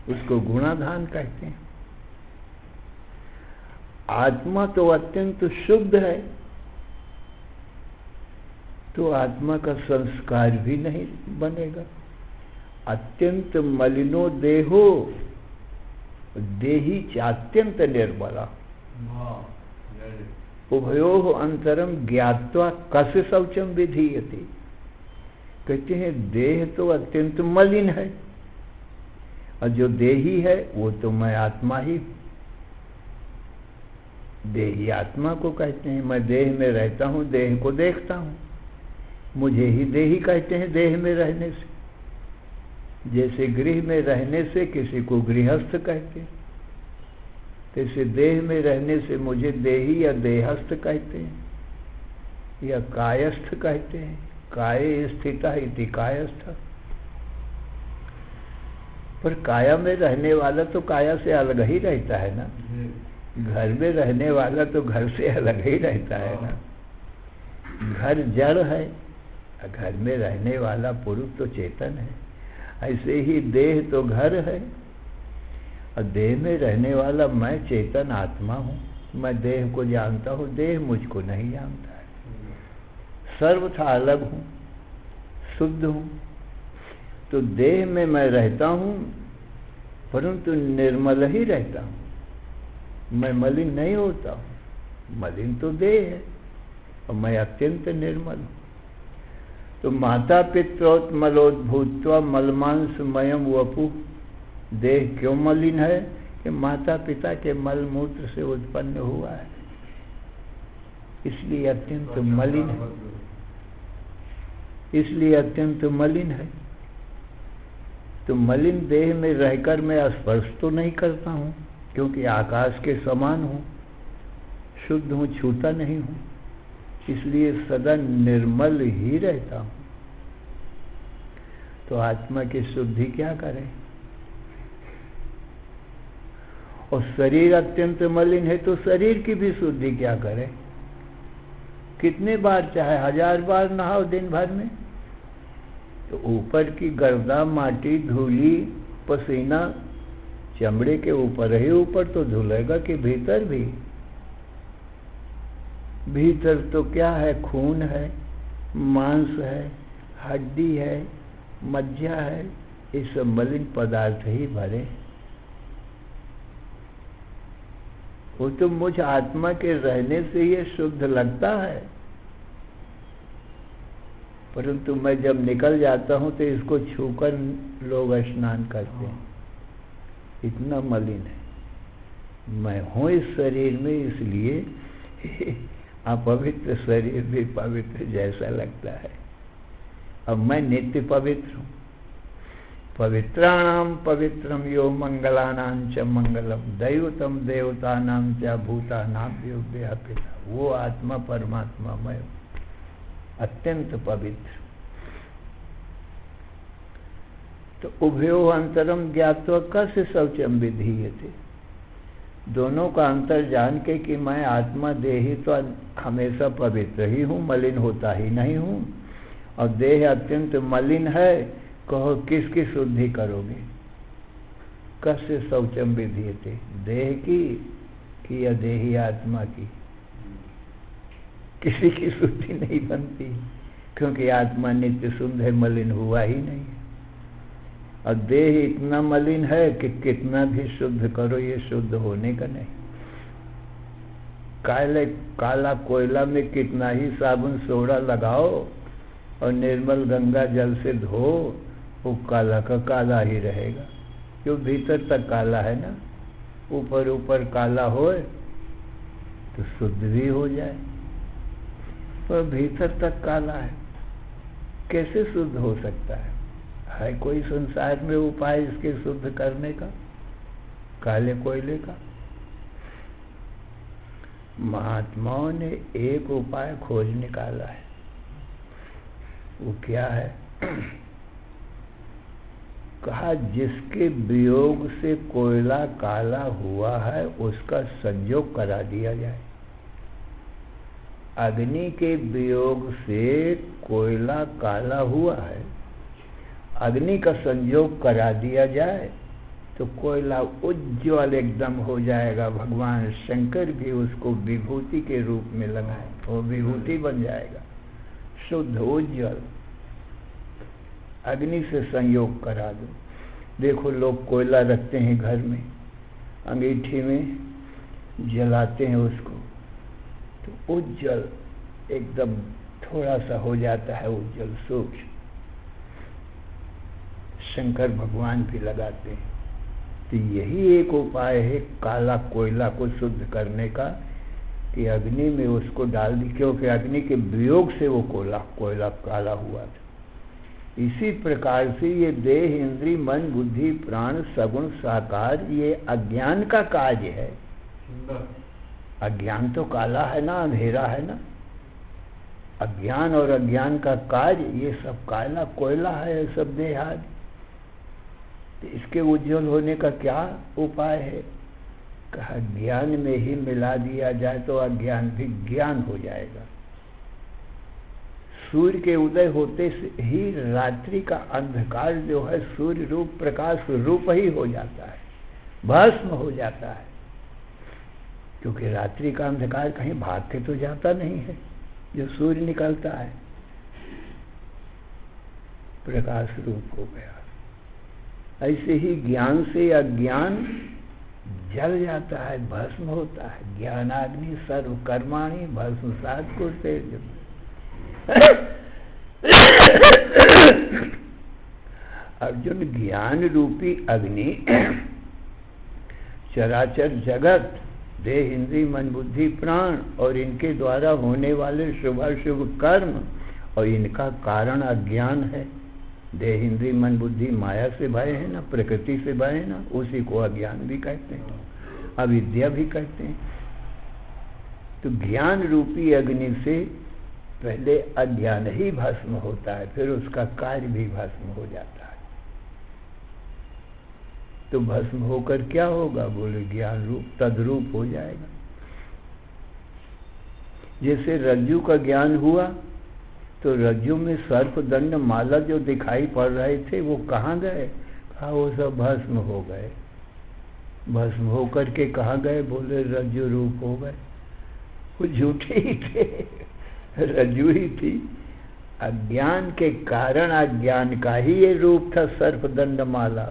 उसको गुणाधान कहते हैं। आत्मा तो अत्यंत शुद्ध है तो आत्मा का संस्कार भी नहीं बनेगा। अत्यंत मलिनो देहो देही चात्यंत निर्मला उभयोः अंतरम ज्ञात्वा कस्य शौचम विधीयते। कहते हैं देह तो अत्यंत मलिन है और जो देही है वो तो मैं आत्मा ही। देही आत्मा को कहते हैं। मैं देह में रहता हूँ, देह को देखता हूँ, मुझे ही देही कहते हैं। देह में रहने से, जैसे गृह में रहने से किसी को गृहस्थ कहते हैं, जैसे देह में रहने से मुझे देही या देहस्थ कहते हैं या कायस्थ कहते हैं। काये स्थिता इति कायस्थ। पर काया में रहने वाला तो काया से अलग ही रहता है ना। घर में रहने वाला तो घर से अलग ही रहता है ना। घर जड़ है, घर में रहने वाला पुरुष तो चेतन है। ऐसे ही देह तो घर है और देह में रहने वाला मैं चेतन आत्मा हूँ। मैं देह को जानता हूँ, देह मुझको नहीं जानता है। सर्वथा अलग हूँ, शुद्ध हूँ। तो देह में मैं रहता हूँ परंतु निर्मल ही रहता हूँ। मैं मलिन नहीं होता हूँ। मलिन तो देह है और मैं अत्यंत निर्मल हूँ। तो माता पित्रोत्मलोद्भूत्वा मलमांसमयम वपु। देह क्यों मलिन है कि माता पिता के मल मूत्र से उत्पन्न हुआ है, इसलिए अत्यंत मलिन है। इसलिए अत्यंत मलिन है। तो मलिन देह में रहकर मैं स्पर्श तो नहीं करता हूँ क्योंकि आकाश के समान हूँ, शुद्ध हूँ, छूता नहीं हूँ। इसलिए सदा निर्मल ही रहता हूँ। तो आत्मा की शुद्धि क्या करें? और शरीर अत्यंत मलिन है तो शरीर की भी शुद्धि क्या करें? कितने बार चाहे 1000 बार नहाओ दिन भर में तो ऊपर की गर्दा, माटी, धूली, पसीना चमड़े के ऊपर ही ऊपर तो धुलेगा कि भीतर भी? भीतर तो क्या है? खून है, मांस है, हड्डी है, मज्जा है, ये सब मलिन पदार्थ ही भरे। वो तो मुझ आत्मा के रहने से ये शुद्ध लगता है, परंतु मैं जब निकल जाता हूँ तो इसको छूकर लोग स्नान करते हैं। इतना मलिन है। मैं हूँ इस शरीर में, इसलिए अपवित्र शरीर भी पवित्र जैसा लगता है। अब मैं नित्य पवित्र हूँ। पवित्राणाम पवित्रम यो मंगलानां च मंगलम दैवतम देवतानां च भूतानां यो व्यापिता। वो आत्मा परमात्मा मैं हूँ, अत्यंत पवित्र। तो उभयो अंतरम ज्ञात्वा कस्य शौचम विधीयते। दोनों का अंतर जान के कि मैं आत्मा देही तो हमेशा पवित्र ही हूँ, मलिन होता ही नहीं हूँ, और देह अत्यंत मलिन है, कहो किसकी शुद्धि करोगे? कस्य शौचम विधीयते, देह की कि या देही आत्मा की? किसी की शुद्धि नहीं बनती, क्योंकि आत्मा नित्य शुद्ध है, मलिन हुआ ही नहीं। और देह इतना मलिन है कि कितना भी शुद्ध करो ये शुद्ध होने का नहीं। काला कोयला में कितना ही साबुन सोडा लगाओ और निर्मल गंगा जल से धो, वो काला का काला ही रहेगा, जो भीतर तक काला है ना। ऊपर ऊपर काला होए तो शुद्ध भी हो जाए, पर भीतर तक काला है, कैसे शुद्ध हो सकता है? है कोई संसार में उपाय इसके शुद्ध करने का, काले कोयले का? महात्माओं ने एक उपाय खोज निकाला है। वो क्या है? कहा जिसके वियोग से कोयला काला हुआ है उसका संयोग करा दिया जाए। अग्नि के वियोग से कोयला काला हुआ है, अग्नि का संयोग करा दिया जाए तो कोयला उज्ज्वल एकदम हो जाएगा। भगवान शंकर भी उसको विभूति के रूप में लगाए, वो विभूति बन जाएगा, शुद्ध उज्ज्वल। अग्नि से संयोग करा दो। देखो लोग कोयला रखते हैं घर में, अंगीठी में जलाते हैं उसको, तो उज्ज्वल एकदम थोड़ा सा हो जाता है, उज्ज्वल सूक्ष्म। शंकर भगवान भी लगाते हैं। तो यही एक उपाय है काला कोयला को शुद्ध करने का, कि अग्नि में उसको डाल दी, क्योंकि अग्नि के वियोग से वो कोयला काला हुआ था। इसी प्रकार से ये देह, इंद्री, मन, बुद्धि, प्राण, सगुण, साकार, ये अज्ञान का कार्य है। अज्ञान तो काला है ना, अंधेरा है ना। अज्ञान और अज्ञान का कार्य ये सब काला कोयला है, सब देह आदि। तो इसके उज्जवल होने का क्या उपाय है? कहा ज्ञान में ही मिला दिया जाए तो अज्ञान भी ज्ञान हो जाएगा। सूर्य के उदय होते से ही रात्रि का अंधकार जो है सूर्य रूप प्रकाश रूप ही हो जाता है, भस्म हो जाता है। क्योंकि रात्रि का अंधकार कहीं भाग के तो जाता नहीं है, जो सूर्य निकलता है प्रकाश रूप हो गया। ऐसे ही ज्ञान से अज्ञान जल जाता है, भस्म होता है। ज्ञानाग्नि सर्व कर्माणि भस्मसात् कुरुते। अर्जुन, ज्ञान रूपी अग्नि चराचर जगत, देह, इंद्री, मन, बुद्धि, प्राण और इनके द्वारा होने वाले शुभाशुभ कर्म और इनका कारण अज्ञान है। देह, इंद्री, मन, बुद्धि माया से भय है ना, प्रकृति से भय है ना, उसी को अज्ञान भी कहते हैं, अविद्या भी कहते हैं। तो ज्ञान रूपी अग्नि से पहले अज्ञान ही भस्म होता है, फिर उसका कार्य भी भस्म हो जाता है। तो भस्म होकर क्या होगा? बोले ज्ञान रूप तद्रूप हो जाएगा। जैसे रज्जु का ज्ञान हुआ तो रज्जु में सर्प दंड माला जो दिखाई पड़ रहे थे वो कहाँ गए? कहा वो सब भस्म हो गए। भस्म होकर के कहाँ गए? बोले रज्जु रूप हो गए। वो झूठे ही थे, रज्जु ही थी। अज्ञान के कारण अज्ञान का ही ये रूप था सर्प दंड माला,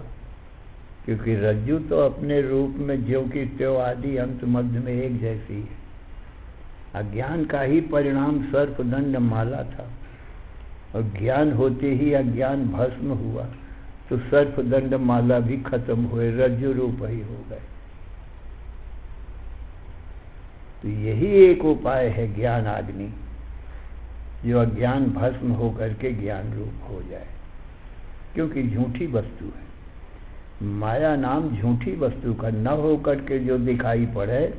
क्योंकि रज्जु तो अपने रूप में ज्यों की त्यों आदि अंत मध्य में एक जैसी है। अज्ञान का ही परिणाम सर्प दंड माला था, और ज्ञान होते ही अज्ञान भस्म हुआ तो सर्प दंड माला भी खत्म हुए, रज्जु रूप ही हो गए। तो यही एक उपाय है ज्ञान अग्नि। जो अज्ञान भस्म हो करके ज्ञान रूप हो जाए, क्योंकि झूठी वस्तु है। माया नाम झूठी वस्तु का न हो करके जो दिखाई पड़े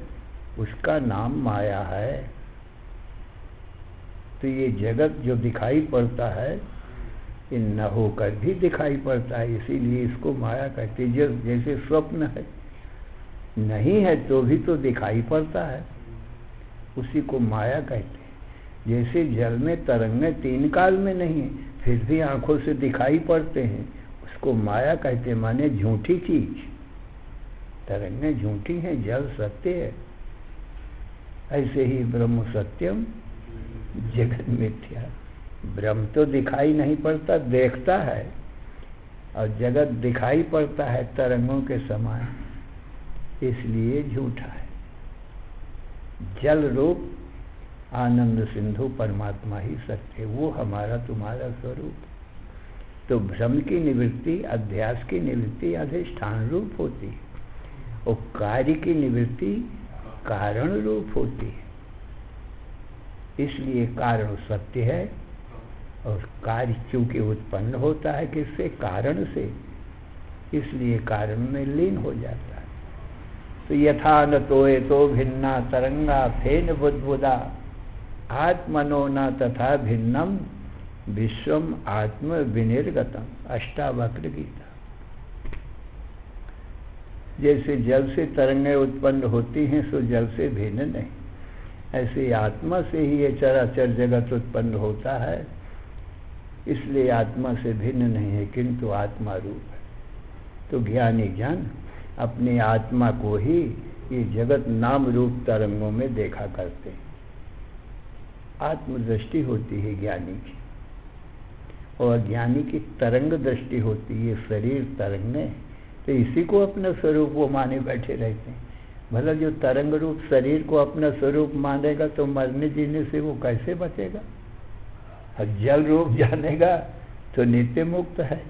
उसका नाम माया है। तो ये जगत जो दिखाई पड़ता है ये न होकर भी दिखाई पड़ता है, इसीलिए इसको माया कहते हैं। जैसे स्वप्न है, नहीं है तो भी तो दिखाई पड़ता है, उसी को माया कहते हैं। जैसे जल में तरंगें तीन काल में नहीं है फिर भी आंखों से दिखाई पड़ते हैं, उसको माया कहते हैं, माने झूठी चीज। तरंगें झूठी हैं, जल सत्य है। ऐसे ही ब्रह्म सत्यम जगत मिथ्या। ब्रह्म तो दिखाई नहीं पड़ता, देखता है, और जगत दिखाई पड़ता है तरंगों के समान, इसलिए झूठा है। जल रूप आनंद सिंधु परमात्मा ही सत्य है, वो हमारा तुम्हारा स्वरूप। तो भ्रम की निवृत्ति, अध्यास की निवृत्ति अधिष्ठान रूप होती है, और कार्य की निवृत्ति कारण रूप होती है। इसलिए कारण सत्य है, और कार्य चूंकि उत्पन्न होता है किससे? कारण से, इसलिए कारण में लीन हो जाता है। तो यथा न तोए तो भिन्ना तरंगा फेन बुद्बुदा आत्मनो न तथा भिन्नम विश्वम आत्म विनिर्गतम। अष्टावक्र गीता। जैसे जल से तरंगें उत्पन्न होती हैं सो जल से भिन्न नहीं, ऐसे आत्मा से ही ये चराचर जगत उत्पन्न होता है, इसलिए आत्मा से भिन्न नहीं है, किंतु आत्मा रूप है। तो ज्ञानी जन अपनी आत्मा को ही ये जगत नाम रूप तरंगों में देखा करते हैं। आत्मदृष्टि होती है ज्ञानी की, और ज्ञानी की तरंग दृष्टि होती है, शरीर तरंगें। तो इसी को अपना स्वरूप वो माने बैठे रहते हैं। भला जो तरंग रूप शरीर को अपना स्वरूप मानेगा तो मरने जीने से वो कैसे बचेगा? और जल रूप जानेगा तो नित्य मुक्त है।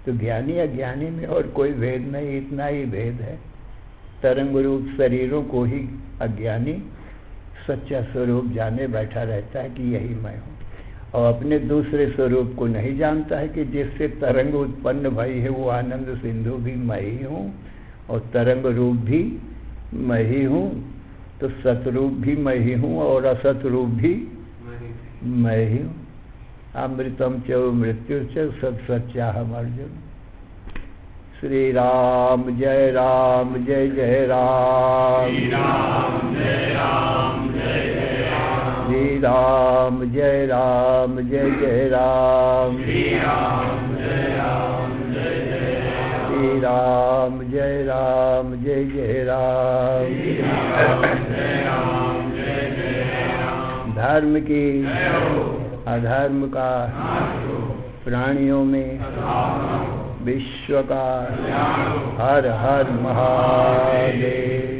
तो ज्ञानी अज्ञानी में और कोई भेद नहीं, इतना ही भेद है। तरंग रूप शरीरों को ही अज्ञानी सच्चा स्वरूप जाने बैठा रहता है कि यही मैं हूँ, और अपने दूसरे स्वरूप को नहीं जानता है कि जिससे तरंग उत्पन्न भई है वो आनंद सिंधु भी मैं ही हूँ, और तरंग रूप भी मैं ही हूँ। तो सतरूप भी मैं ही हूँ और असत रूप भी मैं ही हूँ। अमृतम च मृत्यु च सत सच्चा हम अर्जुन। श्री राम जय राम जय जय राम। श्री राम जय राम जय जय राम। श्री राम जय राम जय जय राम। श्री राम जय राम जय जय राम। श्री राम जय राम जय जय राम। श्री राम जय राम जय जय राम। धर्म की अधर्म का प्राणियों में विश्व का हर हर महादेव।